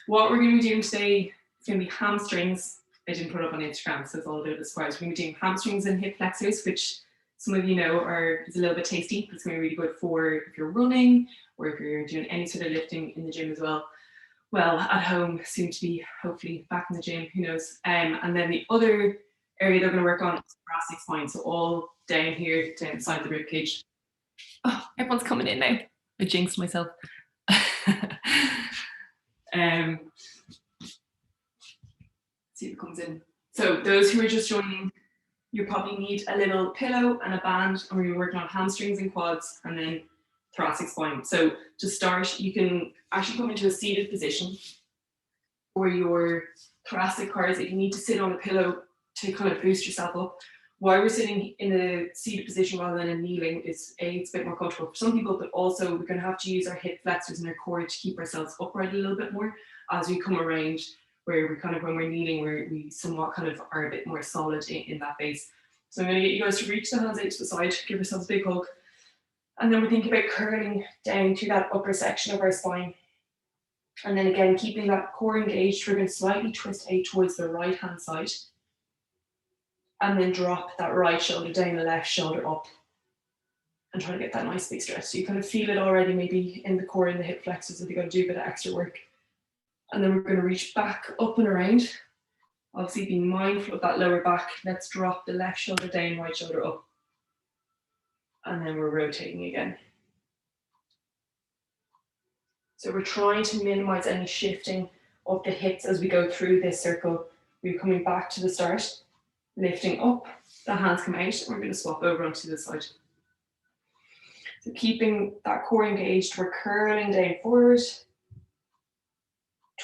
What we're going to be doing today is going to be hamstrings. I didn't put it up on Instagram, so it's all a bit of a surprise. We're going to be doing hamstrings and hip flexors, which some of you know is a little bit tasty, but it's going to be really good for if you're running or if you're doing any sort of lifting in the gym as well. Well, at home, soon to be hopefully back in the gym, who knows. And then the other area they're going to work on is thoracic spine, so all down here, down inside the rib cage. Oh, everyone's coming in now. I jinxed myself. See if it comes in. So those who are just joining, you probably need a little pillow and a band, and we're working on hamstrings and quads and then thoracic spine. So to start, you can actually come into a seated position for your thoracic cars. If you need to sit on a pillow to kind of boost yourself up, why we're sitting in a seated position rather than a kneeling is it's a bit more comfortable for some people, but also we're going to have to use our hip flexors and our core to keep ourselves upright a little bit more as we come around, where we kind of, when we're kneeling, we somewhat kind of are a bit more solid in that base. So I'm going to get you guys to reach the hands out to the side, give yourselves a big hug. And then we're thinking about curling down to that upper section of our spine. And then again, keeping that core engaged, we're going to slightly twist out towards the right hand side. And then drop that right shoulder down, the left shoulder up. And try to get that nice big stretch. So you kind of feel it already maybe in the core and the hip flexors if you've got to do a bit of extra work. And then we're going to reach back up and around. Obviously being mindful of that lower back. Let's drop the left shoulder down, right shoulder up. And then we're rotating again. So we're trying to minimize any shifting of the hips as we go through this circle. We're coming back to the start, lifting up, the hands come out, and we're going to swap over onto the side. So keeping that core engaged, we're curling down forward,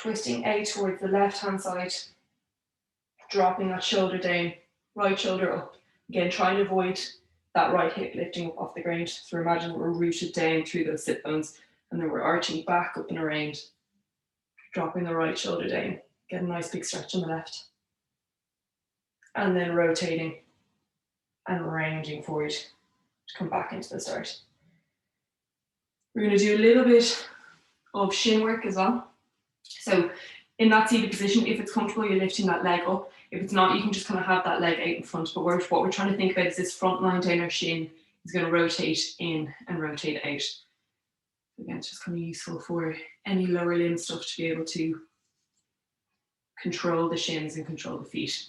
twisting out towards the left hand side, dropping that shoulder down, right shoulder up. Again, trying to avoid that right hip lifting up off the ground. So imagine we're rooted down through those sit bones, and then we're arching back up and around, dropping the right shoulder down, get a nice big stretch on the left. And then rotating and rounding forward to come back into the start. We're going to do a little bit of shin work as well. So in that seated position, if it's comfortable, you're lifting that leg up. If it's not, you can just kind of have that leg out in front. But what we're trying to think about is this front line down our shin is going to rotate in and rotate out. Again, it's just kind of useful for any lower limb stuff to be able to control the shins and control the feet.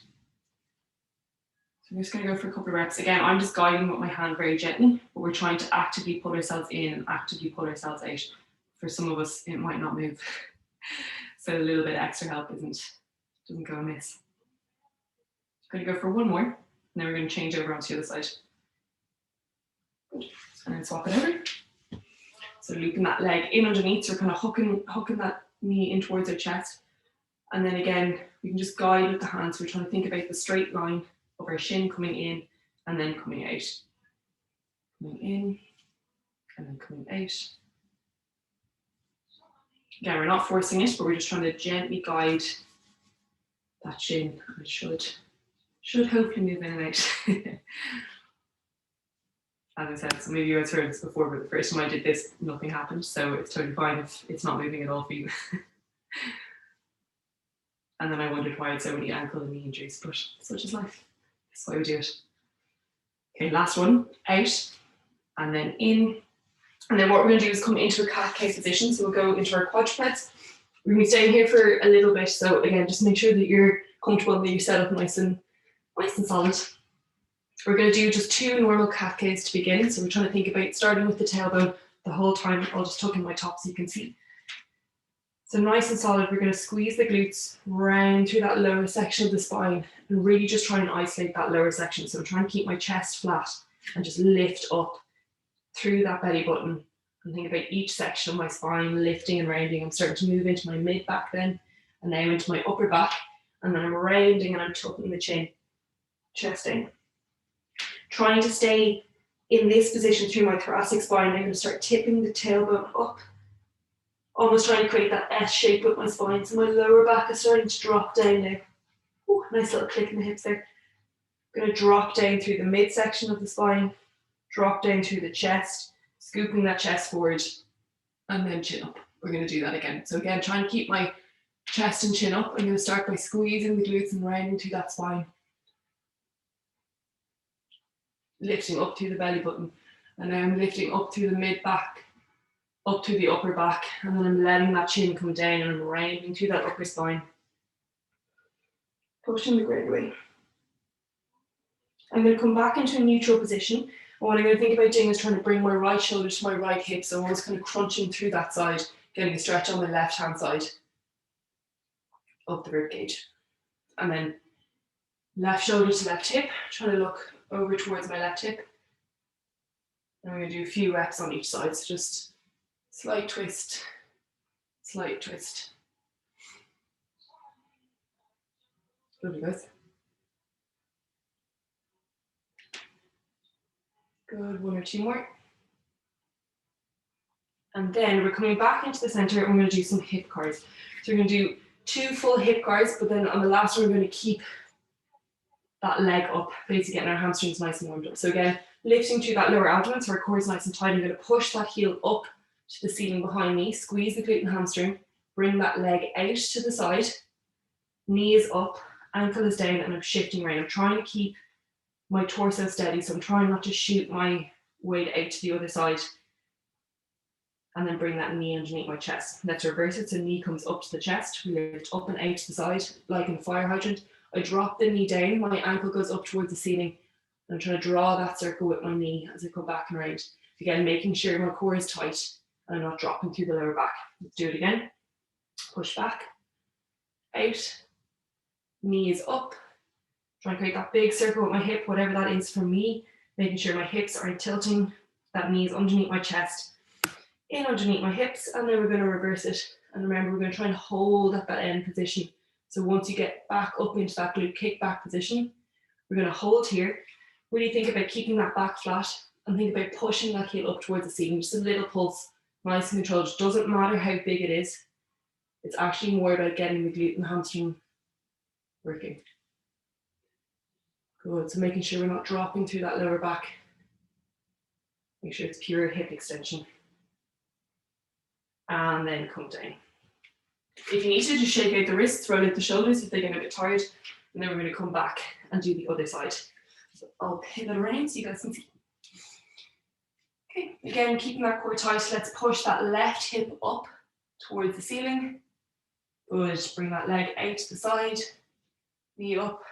So I'm just going to go for a couple of reps. Again, I'm just guiding with my hand very gently, but we're trying to actively pull ourselves in and actively pull ourselves out. For some of us, it might not move. So a little bit of extra help doesn't go amiss. I'm going to go for one more, and then we're going to change over onto the other side. Good. And then swap it over. So looping that leg in underneath, so we're kind of hooking that knee in towards our chest. And then again, we can just guide with the hands. We're trying to think about the straight line of our shin coming in and then coming out. Coming in and then coming out. Again, we're not forcing it, but we're just trying to gently guide that shin. It should hopefully move in and out. As I said, some of you guys heard this before, but the first time I did this, nothing happened. So it's totally fine if it's not moving at all for you. And then I wondered why I had so many ankle and knee injuries, but such is life. That's why we do it. Okay, last one, out, and then in. And then what we're going to do is come into a cat-cow position. So we'll go into our quadrupeds. We're going to be staying here for a little bit. So again, just make sure that you're comfortable and that you set up nice and solid. We're going to do just 2 normal cat-cows to begin. So we're trying to think about starting with the tailbone the whole time. I'll just tuck in my top so you can see. So nice and solid, we're going to squeeze the glutes round through that lower section of the spine and really just try and isolate that lower section. So I'm trying to keep my chest flat and just lift up through that belly button and think about each section of my spine lifting and rounding. I'm starting to move into my mid back then and now into my upper back, and then I'm rounding and I'm tucking the chin, chest in. Trying to stay in this position through my thoracic spine. I'm going to start tipping the tailbone up, almost trying to create that S shape with my spine. So my lower back is starting to drop down now. Ooh, nice little click in the hips there. I'm going to drop down through the midsection of the spine, drop down through the chest, scooping that chest forward, and then chin up. We're going to do that again. So again, try and keep my chest and chin up. I'm going to start by squeezing the glutes and rounding through that spine. Lifting up through the belly button. And now I'm lifting up through the mid back, up to the upper back, and then I'm letting that chin come down and I'm rounding through that upper spine. Pushing the ground away. I'm going to come back into a neutral position. And what I'm going to think about doing is trying to bring my right shoulder to my right hip, so almost kind of crunching through that side, getting a stretch on my left hand side, up the rib cage. And then left shoulder to left hip, trying to look over towards my left hip. And we're going to do a few reps on each side, so just slight twist, slight twist. Lovely, guys. Good, one or two more. And then we're coming back into the center and we're going to do some hip guards. So we're going to do 2 full hip guards, but then on the last one, we're going to keep that leg up, basically getting our hamstrings nice and warmed up. So again, lifting through that lower abdomen so our core is nice and tight. I'm going to push that heel up to the ceiling behind me, squeeze the glute and hamstring, bring that leg out to the side, knee is up, ankle is down, and I'm shifting around. I'm trying to keep my torso steady, so I'm trying not to shoot my weight out to the other side. And then bring that knee underneath my chest. Let's reverse it, so knee comes up to the chest, we lift up and out to the side, like in a fire hydrant. I drop the knee down, my ankle goes up towards the ceiling, and I'm trying to draw that circle with my knee as I come back and around. Again, making sure my core is tight, and I'm not dropping through the lower back. Let's do it again. Push back, out, knee is up. Try and create that big circle with my hip, whatever that is for me, making sure my hips aren't tilting, that knee is underneath my chest, in underneath my hips, and then we're going to reverse it. And remember, we're going to try and hold at that end position. So once you get back up into that glute kickback position, we're going to hold here. Really think about keeping that back flat and think about pushing that heel up towards the ceiling. Just a little pulse, nice and controlled. It doesn't matter how big it is. It's actually more about getting the glute and hamstring working. Good, so making sure we're not dropping through that lower back. Make sure it's pure hip extension. And then come down. If you need to, just shake out the wrists, roll out the shoulders if they get a bit tired. And then we're going to come back and do the other side. So I'll pivot around so you guys can see. Okay, again, keeping that core tight. Let's push that left hip up towards the ceiling. Good, bring that leg out to the side. Knee up.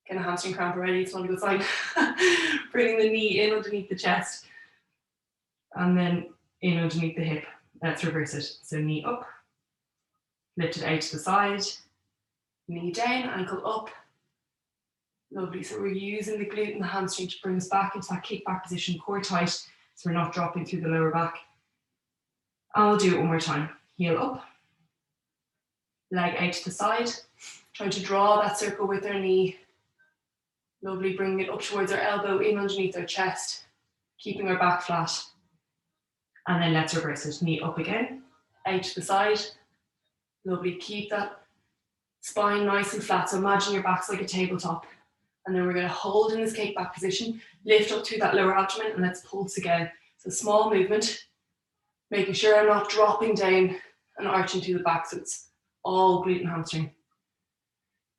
Get a hamstring cramp already, it's not a good sign. Bringing the knee in underneath the chest. And then in underneath the hip. Let's reverse it. So knee up. Lift it out to the side. Knee down, ankle up. Lovely, so we're using the glute and the hamstring to bring us back into that kickback position, core tight, so we're not dropping through the lower back. I'll do it one more time. Heel up. Leg out to the side. Trying to draw that circle with our knee. Lovely, bringing it up towards our elbow, in underneath our chest, keeping our back flat. And then let's reverse it. Knee up again, out to the side. Lovely, keep that spine nice and flat. So imagine your back's like a tabletop. And then we're going to hold in this kickback position, lift up through that lower abdomen, and let's pulse again. So small movement, making sure I'm not dropping down and arching to the back. So it's all glute and hamstring. If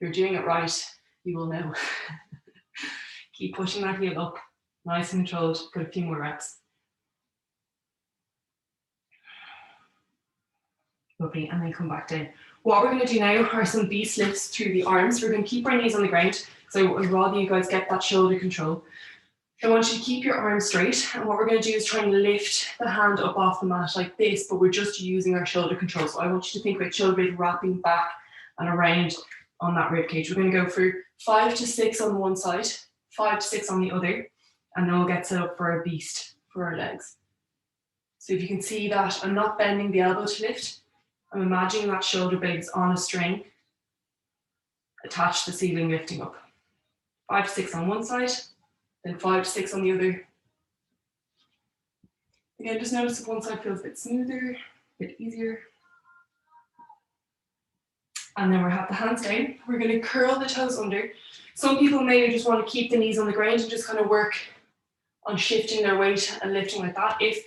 you're doing it right, you will know. Keep pushing that heel up, nice and controlled. Got a few more reps. Lovely, and then come back down. What we're going to do now are some beast lifts through the arms. We're going to keep our knees on the ground, so I'd rather you guys get that shoulder control. I want you to keep your arms straight, and what we're going to do is try and lift the hand up off the mat like this, but we're just using our shoulder control. So I want you to think about shoulder blade wrapping back and around on that rib cage. We're going to go for 5 to 6 on one side, 5 to 6 on the other, and then we'll get set up for a beast for our legs. So if you can see that I'm not bending the elbow to lift, I'm imagining that shoulder blade is on a string, attached to the ceiling, lifting up. 5 to 6 on one side, then 5 to 6 on the other. Again, just notice if one side feels a bit smoother, a bit easier. And then we'll have the hands down. We're going to curl the toes under. Some people maybe just want to keep the knees on the ground and just kind of work on shifting their weight and lifting like that. If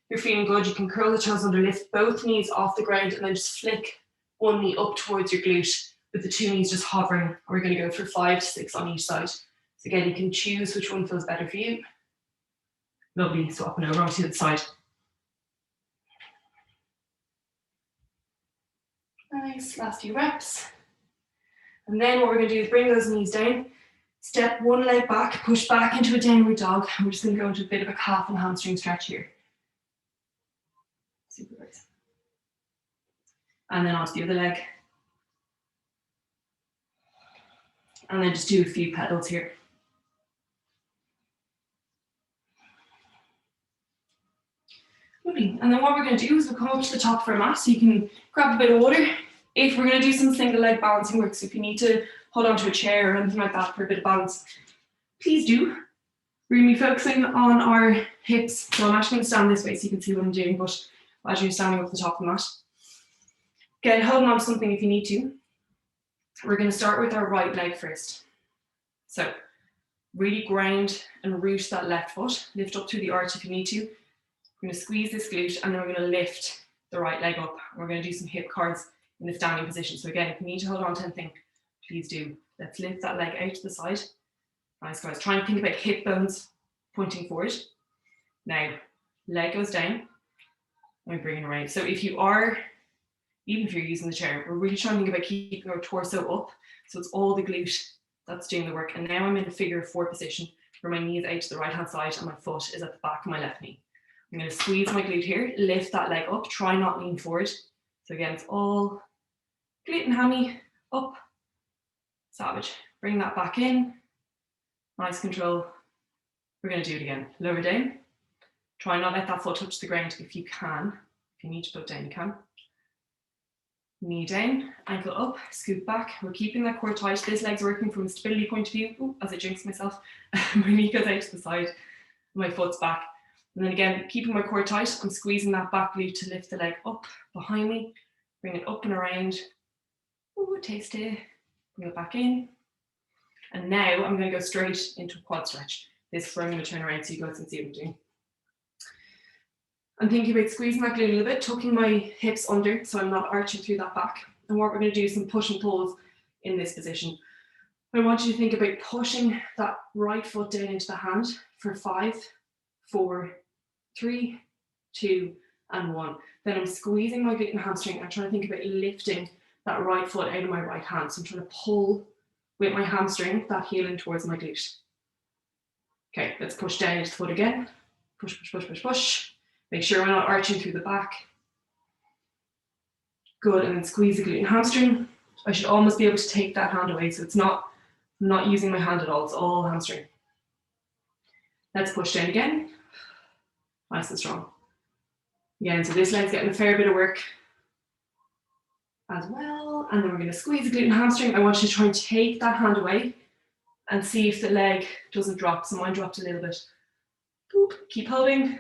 you're feeling good, you can curl the toes under, lift both knees off the ground, and then just flick one knee up towards your glute with the two knees just hovering. We're going to go for 5 to 6 on each side. So again, you can choose which one feels better for you. Lovely, swapping over onto the other side. Nice, last few reps. And then what we're going to do is bring those knees down, step one leg back, push back into a downward dog, and we're just going to go into a bit of a calf and hamstring stretch here. Super nice. And then onto the other leg. And then just do a few pedals here. Lovely. And then what we're going to do is we'll come up to the top of our mat, so you can grab a bit of water. If we're going to do some single leg balancing work, so if you need to hold onto a chair or anything like that for a bit of balance, please do. We're going to be focusing on our hips. So I'm actually going to stand this way so you can see what I'm doing, but as you're standing up the top of the mat. Again, holding on to something if you need to. We're going to start with our right leg first. So really ground and root that left foot. Lift up through the arch if you need to. We're going to squeeze this glute and then we're going to lift the right leg up. We're going to do some hip cards in the standing position. So again, if you need to hold on to anything, please do. Let's lift that leg out to the side. Nice, guys. Try and think about hip bones pointing forward. Now, leg goes down. And we bring it around. So if you are, even if you're using the chair, we're really trying to think about keeping our torso up. So it's all the glute that's doing the work. And now I'm in a figure of 4 position where my knee is out to the right hand side and my foot is at the back of my left knee. I'm going to squeeze my glute here, lift that leg up, try not lean forward. So again, it's all glute and hammy, up, savage. Bring that back in, nice control. We're going to do it again, lower down. Try not let that foot touch the ground if you can. If you need to put down, you can. Knee down, ankle up, scoot back. We're keeping that core tight. This leg's working from a stability point of view. Ooh, as I jinx myself, my knee goes out to the side, my foot's back. And then again, keeping my core tight, I'm squeezing that back glute to lift the leg up behind me, bring it up and around. Ooh, taste it. Bring it back in. And now I'm going to go straight into a quad stretch. This is where I'm going to turn around so you guys can see what I'm doing. I'm thinking about squeezing that glute a little bit, tucking my hips under so I'm not arching through that back. And what we're going to do is some push and pulls in this position. I want you to think about pushing that right foot down into the hand for 5, 4, 3, 2, and 1. Then I'm squeezing my glute and hamstring. I'm trying to think about lifting that right foot out of my right hand. So I'm trying to pull with my hamstring, that heel in towards my glute. Okay, let's push down into the foot again. Push, push, push, push, push. Make sure we're not arching through the back. Good, and then squeeze the glute and hamstring. I should almost be able to take that hand away, so it's not, I'm not using my hand at all, it's all hamstring. Let's push down again. Nice and strong. Again, so this leg's getting a fair bit of work as well. And then we're going to squeeze the glute and hamstring. I want you to try and take that hand away and see if the leg doesn't drop. So mine dropped a little bit. Boop. Keep holding.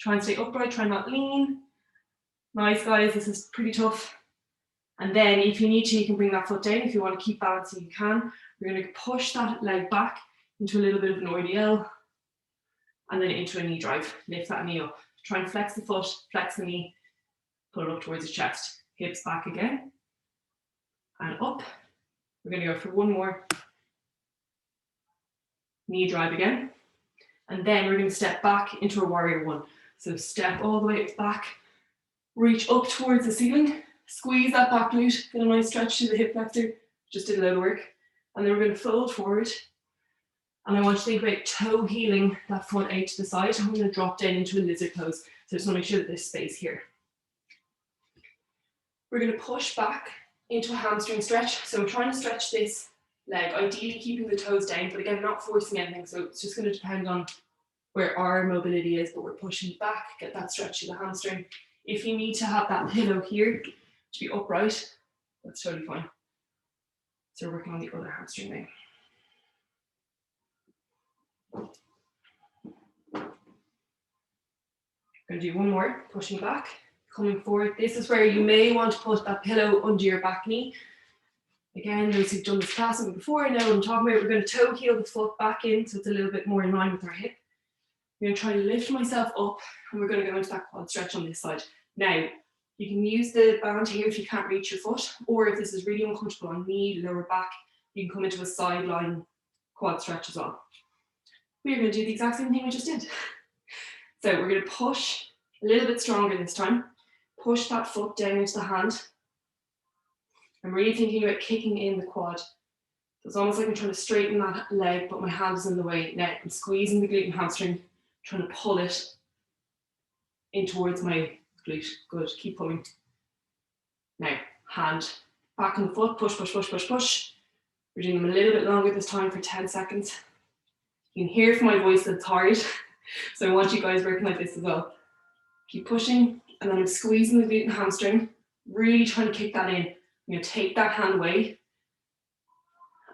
Try and stay upright, try not lean. Nice, guys, this is pretty tough. And then if you need to, you can bring that foot down. If you want to keep balancing, you can. We're going to push that leg back into a little bit of an RDL and then into a knee drive. Lift that knee up. Try and flex the foot, flex the knee, pull it up towards the chest. Hips back again and up. We're going to go for one more. Knee drive again. And then we're going to step back into a warrior one. So step all the way back, reach up towards the ceiling, squeeze that back glute, get a nice stretch to the hip flexor, just did a load of work. And then we're going to fold forward. And I want you to think about toe heeling that foot out to the side. I'm going to drop down into a lizard pose. So just want to make sure that there's space here. We're going to push back into a hamstring stretch. So I'm trying to stretch this leg, ideally keeping the toes down, but again, not forcing anything. So it's just going to depend on where our mobility is, but we're pushing back, get that stretch to the hamstring. If you need to have that pillow here to be upright, that's totally fine. So we're working on the other hamstring now. Going to do one more, pushing back, coming forward. This is where you may want to put that pillow under your back knee. Again, those who've done this class before know what I'm talking about. We're going to toe heel the foot back in so it's a little bit more in line with our hip. I'm going to try to lift myself up and we're going to go into that quad stretch on this side. Now, You can use the band here if you can't reach your foot, or if this is really uncomfortable on knee, lower back, you can come into a sideline quad stretch as well. We're going to do the exact same thing we just did. So we're going to push a little bit stronger this time. Push that foot down into the hand. I'm really thinking about kicking in the quad. So it's almost like I'm trying to straighten that leg, but my hand is in the way. Now I'm squeezing the glute and hamstring, trying to pull it in towards my glute. Good, keep pulling. Now, hand back on the foot, push, push, push, push, push. We're doing them a little bit longer this time for 10 seconds. You can hear from my voice that it's hard, so I want you guys working like this as well. Keep pushing, and then I'm squeezing the glute and hamstring, really trying to kick that in. I'm going to take that hand away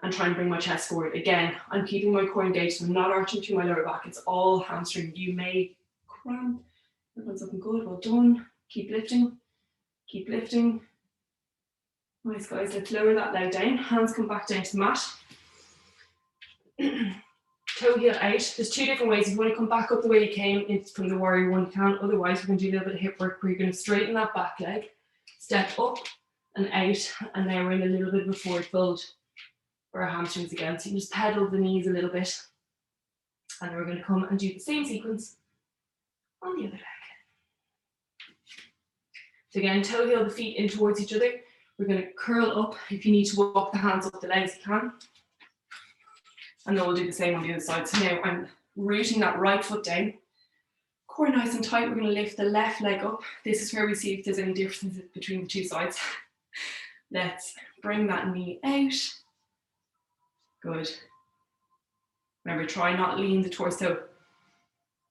and try and bring my chest forward. Again, I'm keeping my core engaged, so I'm not arching through my lower back. It's all hamstring. You may cramp. Everyone's looking good, well done. Keep lifting, keep lifting. Nice guys, let's lower that leg down. Hands come back down to the mat. Toe heel out. There's two different ways. If you want to come back up the way you came in from the warrior one, you can. Otherwise, we're going to do a little bit of hip work where you're going to straighten that back leg, step up and out, and now we're in a little bit of a forward fold for our hamstrings again. So you can just pedal the knees a little bit, and then we're going to come and do the same sequence on the other leg. So again, toe heel the feet in towards each other. We're going to curl up. If you need to walk the hands up the legs, you can. And then we'll do the same on the other side. So now I'm rooting that right foot down. Core nice and tight. We're going to lift the left leg up. This is where we see if there's any differences between the two sides. Let's bring that knee out. Good. Remember, try not to lean the torso.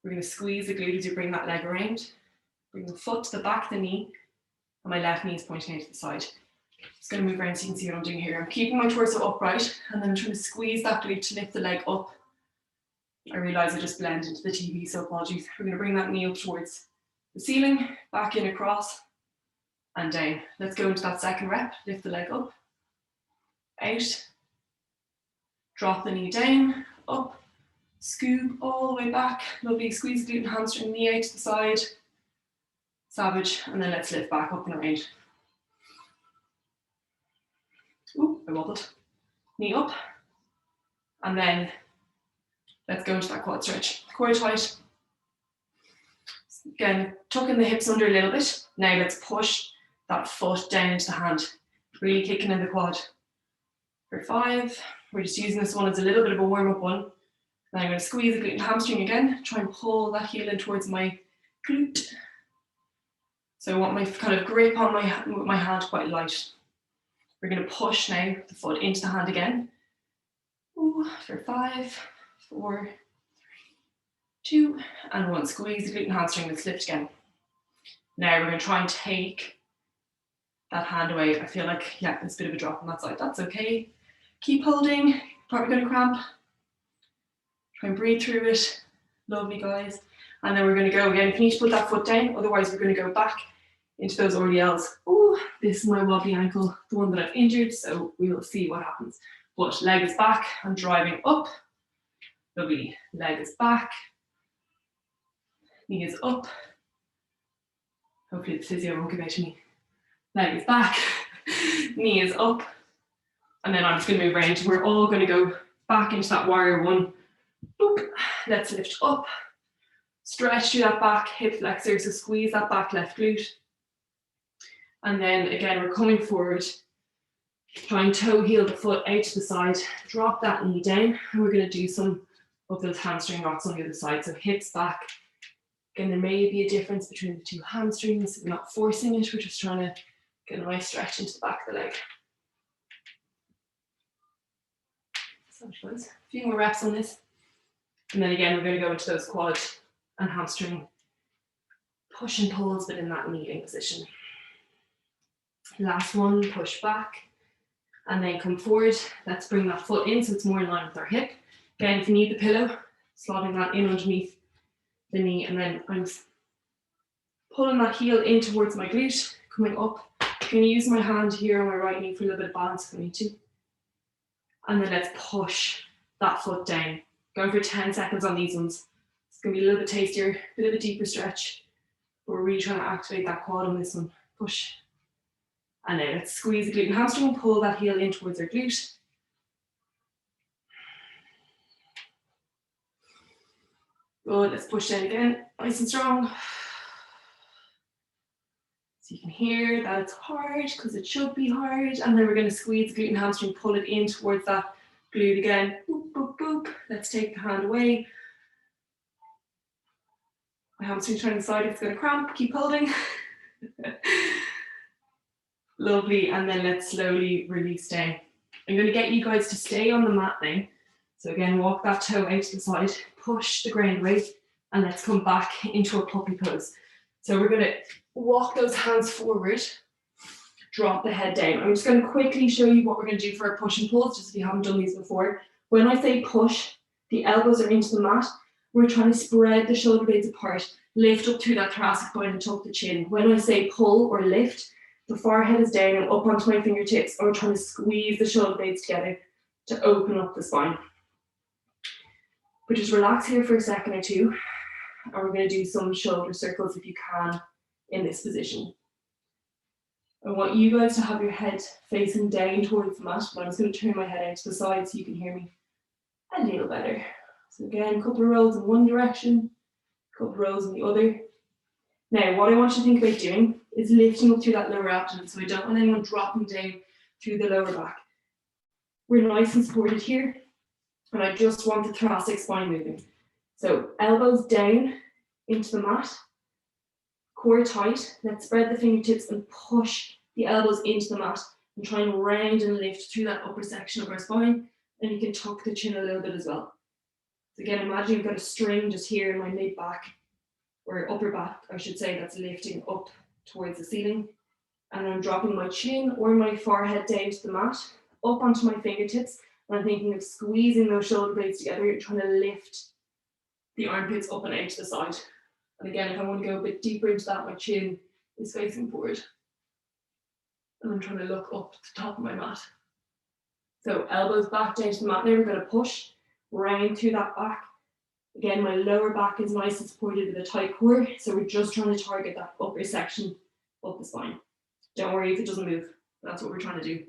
We're going to squeeze the glute as you bring that leg around. Bring the foot to the back of the knee. And my left knee is pointing out to the side. Just going to move around so you can see what I'm doing here. I'm keeping my torso upright, and then I'm trying to squeeze that glute to lift the leg up. I realise I just blend into the TV, so apologies. We're going to bring that knee up towards the ceiling, back in across, and down. Let's go into that second rep. Lift the leg up, out, drop the knee down, up, scoop all the way back. Lovely, squeeze the glute and hamstring, knee out to the side. Savage, and then let's lift back up and around. Ooh, I wobbled. Knee up, and then let's go into that quad stretch. Core tight. Again, tucking the hips under a little bit. Now let's push that foot down into the hand. Really kicking in the quad. For 5, we're just using this one as a little bit of a warm-up one. Then I'm going to squeeze the glute and hamstring again. Try and pull that heel in towards my glute. So I want my kind of grip on my hand quite light. We're going to push now the foot into the hand again. Ooh, for 5, 4, 3, 2, and 1. Squeeze the glute and hamstring. Let's lift again. Now we're going to try and take that hand away. I feel like, yeah, there's a bit of a drop on that side. That's okay. Keep holding. Probably going to cramp. Try and breathe through it. Lovely, guys. And then we're going to go again. You need to put that foot down. Otherwise, we're going to go back into those RDLs. Oh, this is my wobbly ankle, the one that I've injured, so we will see what happens. But leg is back, I'm driving up. Lovely, leg is back. Knee is up. Hopefully the physio won't give out to me. Leg is back, knee is up. And then I'm just going to move around. We're all going to go back into that warrior one. Boop. Let's lift up. Stretch through that back hip flexor, so squeeze that back left glute. And then again, we're coming forward. Try and toe heel the foot out to the side. Drop that knee down. And we're going to do some of those hamstring rocks on the other side. So hips back. Again, there may be a difference between the two hamstrings. We're not forcing it. We're just trying to get a nice stretch into the back of the leg. So a few more reps on this. And then again, we're going to go into those quad and hamstring push and pulls, but in that kneeling position. Last one, push back, and then come forward. Let's bring that foot in so it's more in line with our hip. Again, if you need the pillow, slotting that in underneath the knee, and then I'm pulling that heel in towards my glute, coming up. I'm going to use my hand here on my right knee for a little bit of balance if I need to. And then let's push that foot down. Going for 10 seconds on these ones. It's going to be a little bit tastier, a bit of a deeper stretch, but we're really trying to activate that quad on this one. push. And then let's squeeze the glute and hamstring and pull that heel in towards our glute. Good, let's push down again, nice and strong. So you can hear that it's hard because it should be hard. And then we're going to squeeze the glute and hamstring, pull it in towards that glute again. Boop, boop, boop. Let's take the hand away. My hamstring's trying to decide if it's going to cramp. Keep holding. Lovely. And then let's slowly release down. I'm going to get you guys to stay on the mat now. So again, walk that toe out to the side, push the ground away, and let's come back into a puppy pose. So we're going to walk those hands forward, drop the head down. I'm just going to quickly show you what we're going to do for our push and pulls, just if you haven't done these before. When I say push, the elbows are into the mat. We're trying to spread the shoulder blades apart, lift up through that thoracic spine and tuck the chin. When I say pull or lift, the forehead is down and up onto my fingertips, and we're trying to squeeze the shoulder blades together to open up the spine. But just relax here for a second or two, and we're going to do some shoulder circles if you can in this position. I want you guys to have your head facing down towards the mat, but I'm just going to turn my head out to the side so you can hear me a little better. So again, a couple of rolls in one direction, a couple of rolls in the other. Now, what I want you to think about doing is lifting up through that lower abdomen, so I don't want anyone dropping down through the lower back. We're nice and supported here, and I just want the thoracic spine moving. So elbows down into the mat, core tight. Let's spread the fingertips and push the elbows into the mat and try and round and lift through that upper section of our spine. And you can tuck the chin a little bit as well. So again, imagine you've got a string just here in my mid back, or upper back, I should say, that's lifting up towards the ceiling. And I'm dropping my chin or my forehead down to the mat, up onto my fingertips. And I'm thinking of squeezing those shoulder blades together and trying to lift the armpits up and out to the side. And again, if I want to go a bit deeper into that, my chin is facing forward. And I'm trying to look up to the top of my mat. So elbows back down to the mat. Now we're going to push round through that back. Again, my lower back is nice and supported with a tight core. So we're just trying to target that upper section of the spine. Don't worry if it doesn't move. That's what we're trying to do.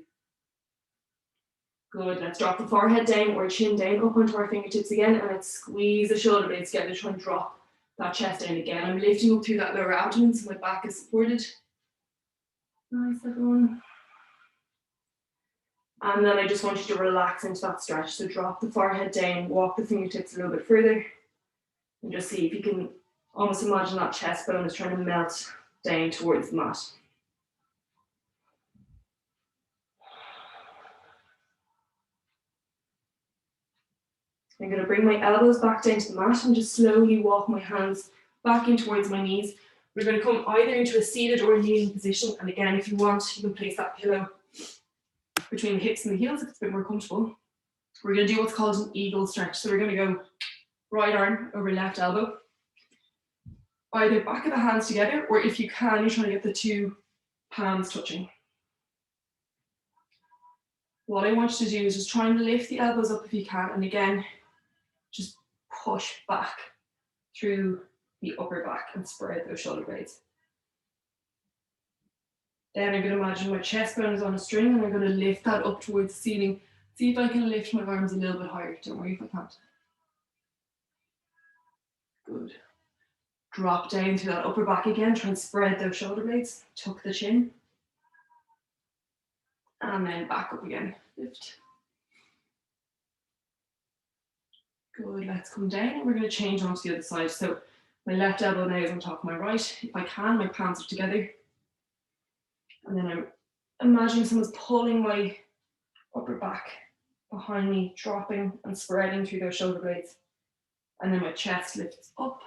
Good, let's drop the forehead down or chin down up onto our fingertips again, and let's squeeze the shoulder blades together to try and drop that chest down again. I'm lifting up through that lower abdomen so my back is supported. Nice, everyone. And then I just want you to relax into that stretch. So drop the forehead down, walk the fingertips a little bit further, and just see if you can almost imagine that chest bone is trying to melt down towards the mat. I'm going to bring my elbows back down to the mat and just slowly walk my hands back in towards my knees. We're going to come either into a seated or a kneeling position. And again, if you want, you can place that pillow between the hips and the heels if it's a bit more comfortable. We're going to do what's called an eagle stretch. So we're going to go right arm over left elbow. Either back of the hands together, or if you can, you're trying to get the two palms touching. What I want you to do is just try and lift the elbows up if you can. And again, just push back through the upper back and spread those shoulder blades. Then I'm going to imagine my chest bone is on a string and I'm going to lift that up towards the ceiling. See if I can lift my arms a little bit higher. Don't worry if I can't. Good. Drop down to that upper back again. Try and spread those shoulder blades. Tuck the chin. And then back up again. Lift. Good, let's come down and we're going to change onto the other side. So my left elbow now is on top of my right. If I can, my palms are together. And then I'm imagining someone's pulling my upper back behind me, dropping and spreading through those shoulder blades. And then my chest lifts up.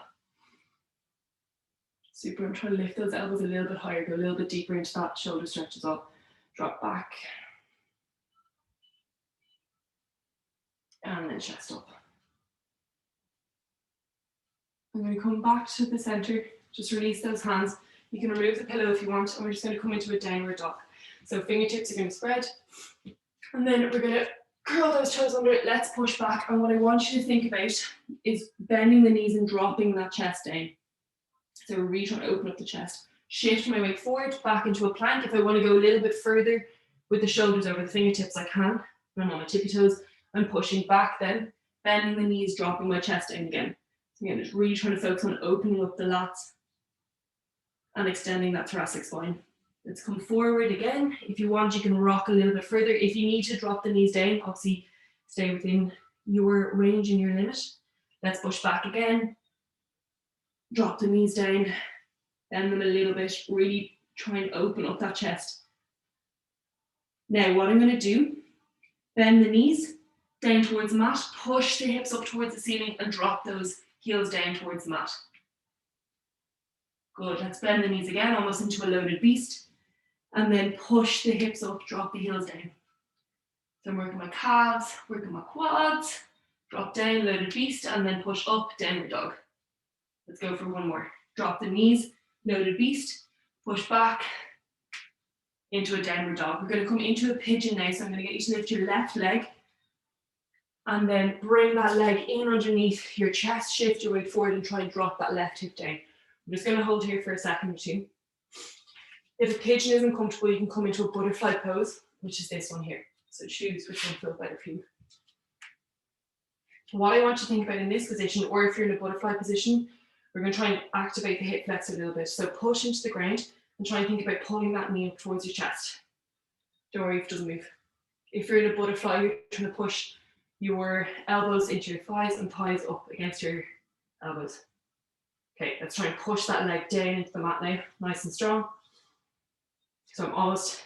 Super, I'm trying to lift those elbows a little bit higher, go a little bit deeper into that shoulder stretch as well. Drop back. And then chest up. I'm going to come back to the center, just release those hands. You can remove the pillow if you want, and we're just going to come into a downward dog. So fingertips are going to spread, and then we're going to curl those toes under it. Let's push back, and what I want you to think about is bending the knees and dropping that chest down. So we're really trying to open up the chest. shift my weight forward, back into a plank. If I want to go a little bit further with the shoulders over the fingertips, I can. When I'm on my tippy toes, I'm pushing back then, bending the knees, dropping my chest down again. So again, just really trying to focus on opening up the lats and extending that thoracic spine. Let's come forward again. If you want, you can rock a little bit further. If you need to drop the knees down, obviously stay within your range and your limit. Let's push back again. Drop the knees down, bend them a little bit, really try and open up that chest. Now what I'm going to do, bend the knees down towards the mat, push the hips up towards the ceiling and drop those heels down towards the mat. Good, let's bend the knees again, almost into a loaded beast. And then push the hips up, drop the heels down. So I'm working my calves, working my quads, drop down, loaded beast, and then push up, downward dog. Let's go for one more. Drop the knees, loaded beast, push back into a downward dog. We're going to come into a pigeon now, so I'm going to get you to lift your left leg and then bring that leg in underneath your chest, shift your weight forward and try and drop that left hip down. I'm just going to hold here for a second or two. If a pigeon isn't comfortable, you can come into a butterfly pose, which is this one here. So choose which one feels better for you. What I want you to think about in this position, or if you're in a butterfly position, we're going to try and activate the hip flex a little bit. So push into the ground and try and think about pulling that knee up towards your chest. Don't worry if it doesn't move. If you're in a butterfly, you're trying to push your elbows into your thighs and thighs up against your elbows. Okay, let's try and push that leg down into the mat now, nice and strong. So I'm almost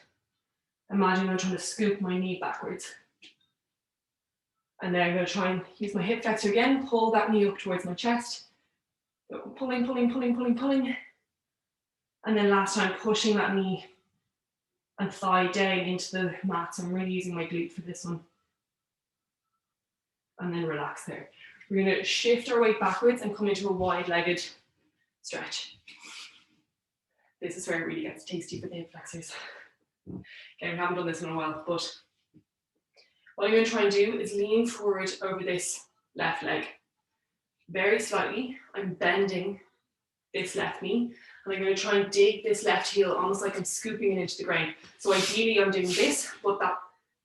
imagining I'm trying to scoop my knee backwards. And then I'm going to try and use my hip flexor again, pull that knee up towards my chest. So pulling, pulling, pulling, pulling, pulling. And then last time, pushing that knee and thigh down into the mat. So I'm really using my glute for this one. And then relax there. We're going to shift our weight backwards and come into a wide-legged stretch. This is where it really gets tasty for the hip flexors. Okay, we haven't done this in a while, but what I'm going to try and do is lean forward over this left leg. Very slightly, I'm bending this left knee, and I'm going to try and dig this left heel, almost like I'm scooping it into the ground. So ideally I'm doing this, but that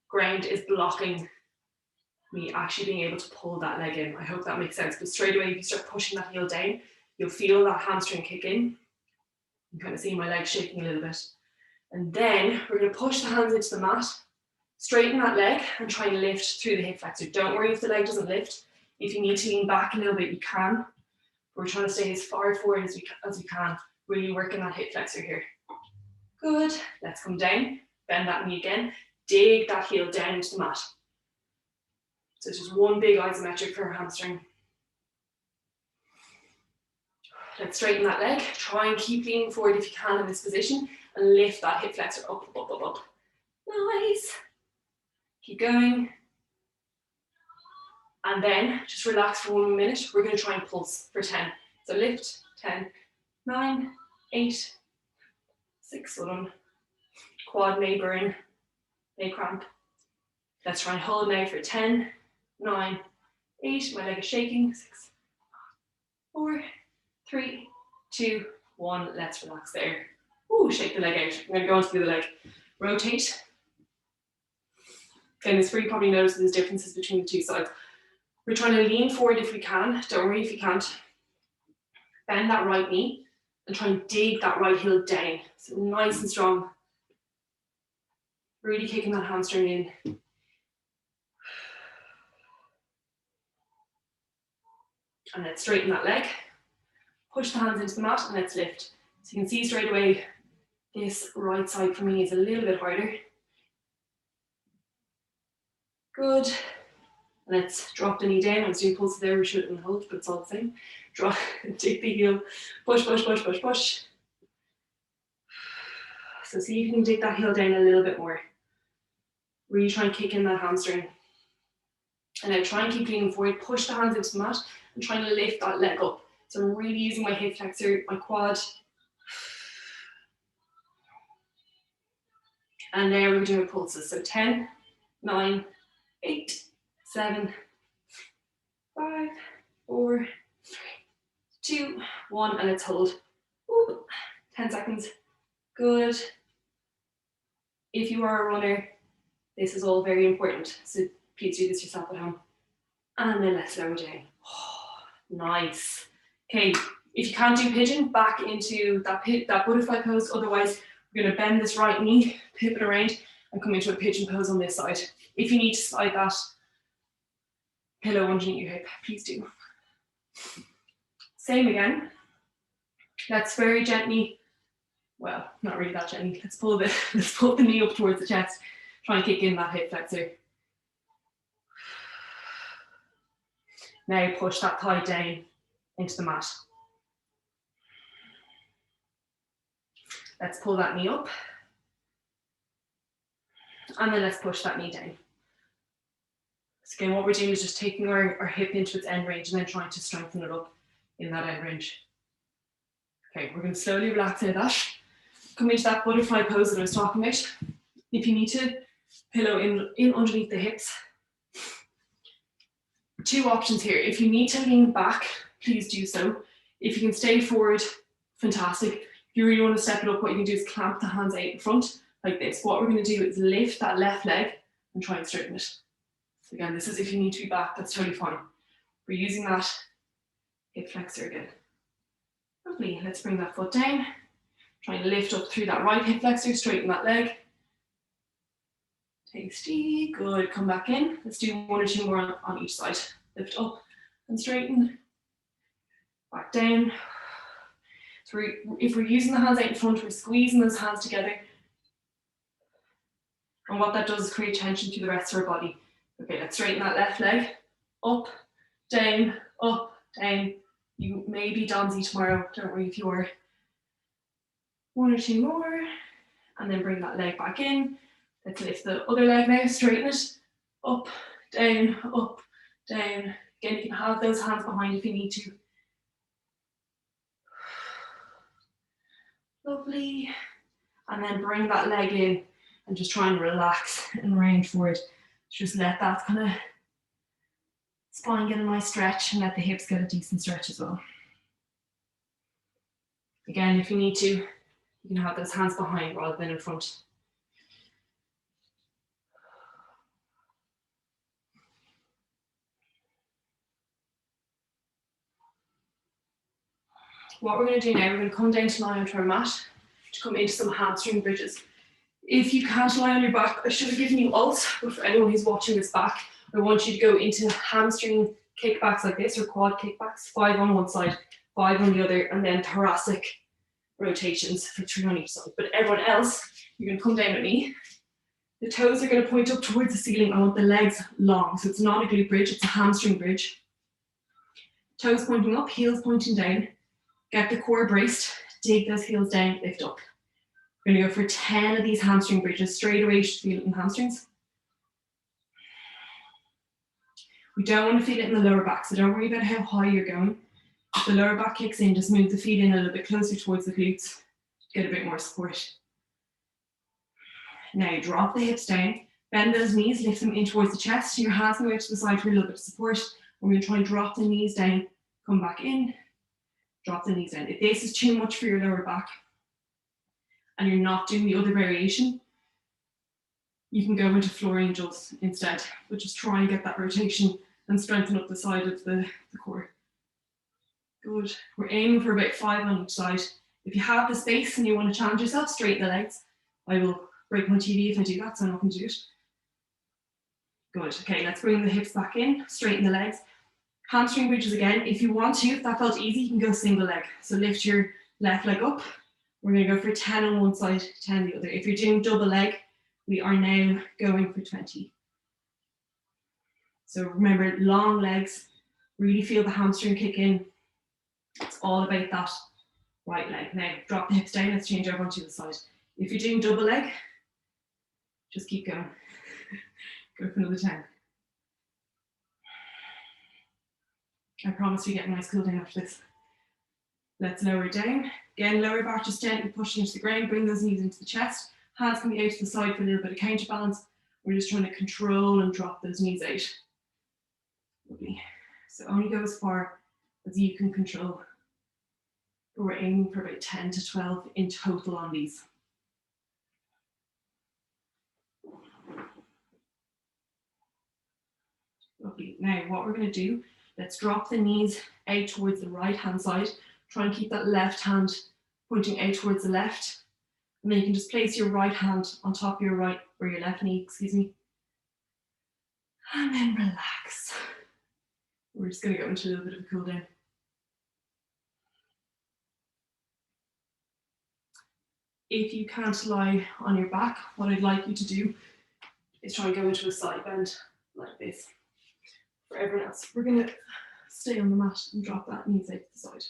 ground is blocking me actually being able to pull that leg in. I hope that makes sense, but straight away if you start pushing that heel down, you'll feel that hamstring kick in. You can kind of see my leg shaking a little bit. And then we're going to push the hands into the mat, straighten that leg and try and lift through the hip flexor. Don't worry if the leg doesn't lift. If you need to lean back a little bit, you can. We're trying to stay as far forward as we can, really working that hip flexor here. Good. Let's come down, bend that knee again, dig that heel down into the mat. So it's just one big isometric for our hamstring. Let's straighten that leg. Try and keep leaning forward if you can in this position and lift that hip flexor up, up, up, up. Nice. Keep going. And then just relax for 1 minute. We're going to try and pulse for 10. So lift, 10, 9, 8, 6, well done. Quad may burn, may cramp. Let's try and hold now for 10, 9, 8. My leg is shaking. 6, 4, 3, 2, 1. Let's relax there. Ooh, shake the leg out. I'm going to go on to the other leg. Rotate. And it's where you probably notice there's differences between the two sides. We're trying to lean forward if we can. Don't worry if you can't. Bend that right knee and try and dig that right heel down. So nice and strong. Really kicking that hamstring in. And let's straighten that leg. Push the hands into the mat and let's lift. So you can see straight away, this right side for me is a little bit harder. Good. Let's drop the knee down. I was doing pulses there, we shouldn't hold, but it's all the same. Drop, take the heel, push, push, push, push, push. So see if you can dig that heel down a little bit more. Really try and kick in that hamstring. And then try and keep leaning forward, push the hands into the mat and try and lift that leg up. So I'm really using my hip flexor, my quad. And now we're doing pulses. So 10, 9, 8, 7, 5, 4, 3, 2, 1, and let's hold. Ooh, 10 seconds. Good. If you are a runner, this is all very important. So please do this yourself at home. And then let's lower down. Oh, nice. Okay, if you can't do pigeon, back into that butterfly pose. Otherwise, we're going to bend this right knee, pivot around, and come into a pigeon pose on this side. If you need to slide that pillow underneath your hip, please do. Same again. Let's very gently, well, not really that gently. Let's pull the knee up towards the chest. Try and kick in that hip flexor. Now push that thigh down into the mat. Let's pull that knee up. And then let's push that knee down. So again, what we're doing is just taking our hip into its end range and then trying to strengthen it up in that end range. Okay, we're going to slowly relax out of that. Come into that butterfly pose that I was talking about. If you need to, pillow in underneath the hips. Two options here. If you need to lean back, please do so. If you can stay forward, fantastic. If you really want to step it up, what you can do is clamp the hands out in front like this. What we're going to do is lift that left leg and try and straighten it. So again, this is if you need to be back, that's totally fine. We're using that hip flexor again. Lovely. Let's bring that foot down. Try and lift up through that right hip flexor, straighten that leg. Tasty, good, come back in. Let's do one or two more on each side. Lift up and straighten. Back down. So if we're using the hands out in front, we're squeezing those hands together. And what that does is create tension through the rest of our body. Okay, let's straighten that left leg. Up, down, up, down. You may be Donzy tomorrow, don't worry if you are. One or two more. And then bring that leg back in. Let's lift the other leg now, straighten it. Up, down, up, down. Again, you can have those hands behind if you need to. Lovely. And then bring that leg in and just try and relax and round forward. Just let that kind of spine get a nice stretch and let the hips get a decent stretch as well. Again, if you need to, you can have those hands behind rather than in front. What we're going to do now, we're going to come down to lie onto our mat to come into some hamstring bridges. If you can't lie on your back, I should have given you alt, but for anyone who's watching this back, I want you to go into hamstring kickbacks like this, or quad kickbacks, 5 on one side, 5 on the other, and then thoracic rotations for 3 on each side. But everyone else, you're going to come down with me. The toes are going to point up towards the ceiling. I want the legs long, so it's not a glute bridge, it's a hamstring bridge. Toes pointing up, heels pointing down. Get the core braced, dig those heels down, lift up. We're going to go for 10 of these hamstring bridges. Straight away, you should feel it in the hamstrings. We don't want to feel it in the lower back, so don't worry about how high you're going. If the lower back kicks in, just move the feet in a little bit closer towards the glutes to get a bit more support. Now drop the hips down, bend those knees, lift them in towards the chest. Your hands can go to the side for a little bit of support. We're going to try and drop the knees down, come back in, drop the knees down. If this is too much for your lower back and you're not doing the other variation, you can go into floor angels instead, but just try and get that rotation and strengthen up the side of the core. Good. We're aiming for about 5 on each side. If you have the space and you want to challenge yourself, straighten the legs. I will break my TV if I do that, so I'm not going to do it. Good. Okay, let's bring the hips back in, straighten the legs. Hamstring bridges again. If you want to, if that felt easy, you can go single leg. So lift your left leg up. We're going to go for 10 on one side, 10 the other. If you're doing double leg, we are now going for 20. So remember, long legs, really feel the hamstring kick in. It's all about that right leg. Now drop the hips down, let's change over onto the side. If you're doing double leg, just keep going. Go for another 10. I promise you get a nice cool down after this. Let's lower it down. Again, lower back, just gently pushing into the ground, bring those knees into the chest. Hands can be out to the side for a little bit of counterbalance. We're just trying to control and drop those knees out. Lovely. So only go as far as you can control. We're aiming for about 10 to 12 in total on these. Lovely. Now what we're going to do, let's drop the knees out towards the right hand side. Try and keep that left hand pointing out towards the left. And then you can just place your right hand on top of your right, or your left knee, excuse me. And then relax. We're just going to go into a little bit of a cool down. If you can't lie on your back, what I'd like you to do is try and go into a side bend like this. For everyone else, we're going to stay on the mat and drop that knees out to the side.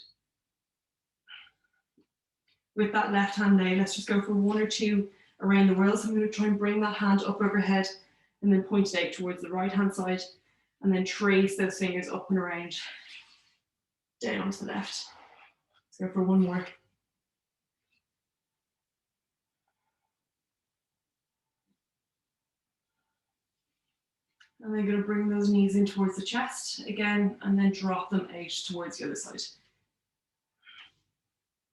With that left hand now, let's just go for 1 or 2 around the whirl. So I'm going to try and bring that hand up overhead and then point it out towards the right hand side, and then trace those fingers up and around, down onto the left. Let's go for 1 more. And then going to bring those knees in towards the chest again, and then drop them out towards the other side.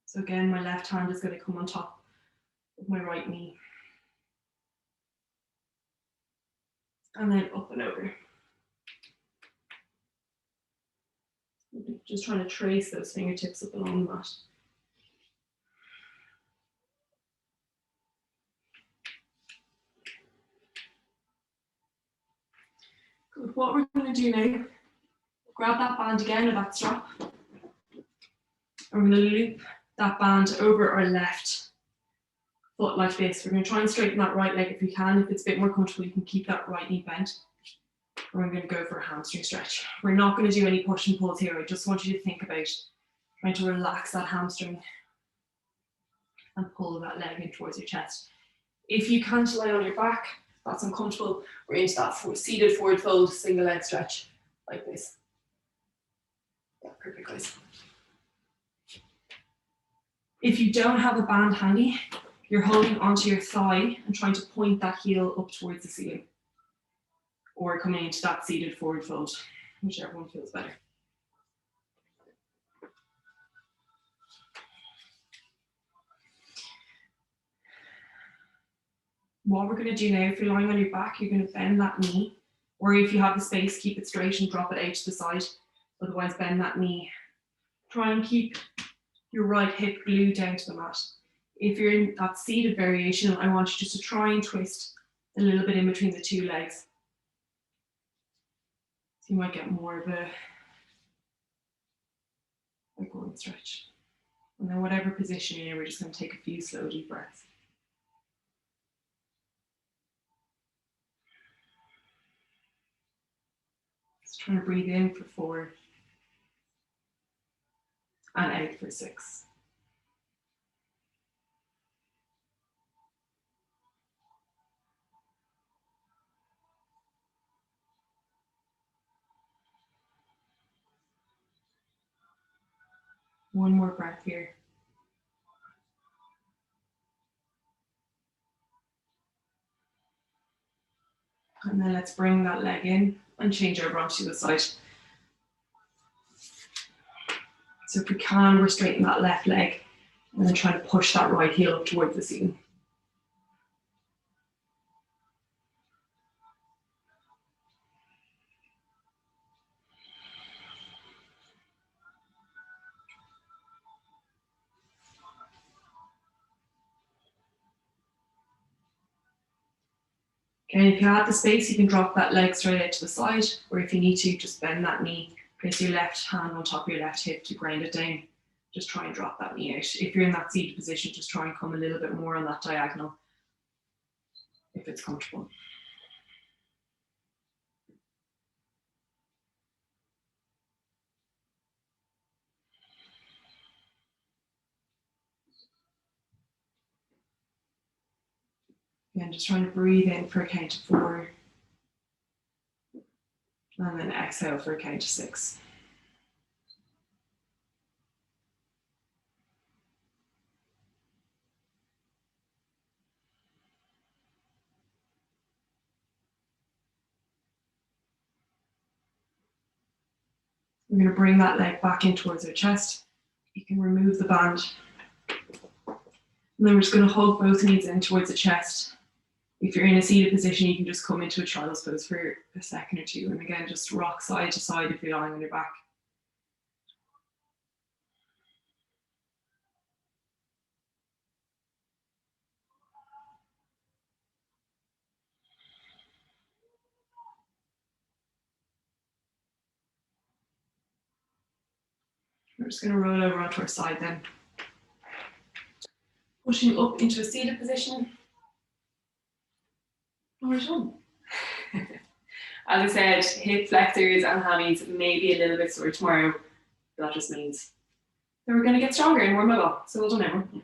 So again, my left hand is going to come on top of my right knee. And then up and over. Just trying to trace those fingertips up along the mat. Good. What we're going to do now, grab that band again, or that strap. And we're going to loop that band over our left foot like this. We're going to try and straighten that right leg if we can. If it's a bit more comfortable, you can keep that right knee bent. We're going to go for a hamstring stretch. We're not going to do any push and pulls here. I just want you to think about trying to relax that hamstring and pull that leg in towards your chest. If you can't lie on your back, that's uncomfortable, we're into that seated forward fold, single leg stretch, like this. Yeah, perfect, guys. If you don't have a band handy, you're holding onto your thigh and trying to point that heel up towards the ceiling, or coming into that seated forward fold, whichever one feels better. What we're going to do now, if you're lying on your back, you're going to bend that knee, or if you have the space, keep it straight and drop it out to the side. Otherwise, bend that knee. Try and keep your right hip glued down to the mat. If you're in that seated variation, I want you just to try and twist a little bit in between the 2 legs. So you might get more of a groin stretch. And then whatever position you're in, we're just going to take a few slow, deep breaths. Just trying to breathe in for 4 and out for 6. One more breath here. And then let's bring that leg in and change over onto the side. So if we can, we're straightening that left leg and then trying to push that right heel up towards the ceiling. Okay, if you have the space, you can drop that leg straight out to the side, or if you need to, just bend that knee, place your left hand on top of your left hip to ground it down. Just try and drop that knee out. If you're in that seated position, just try and come a little bit more on that diagonal, if it's comfortable. Again, just trying to breathe in for a count of 4. And then exhale for a count of 6. We're going to bring that leg back in towards our chest. you can remove the band. And then we're just going to hug both knees in towards the chest. If you're in a seated position, you can just come into a child's pose for a second or two. And again, just rock side to side if you're lying on your back. We're just going to roll over onto our side then. Pushing up into a seated position. And we're done. As I said, hip flexors and hammies may be a little bit sore tomorrow. That just means that we're going to get stronger and more mobile. So well done, everyone.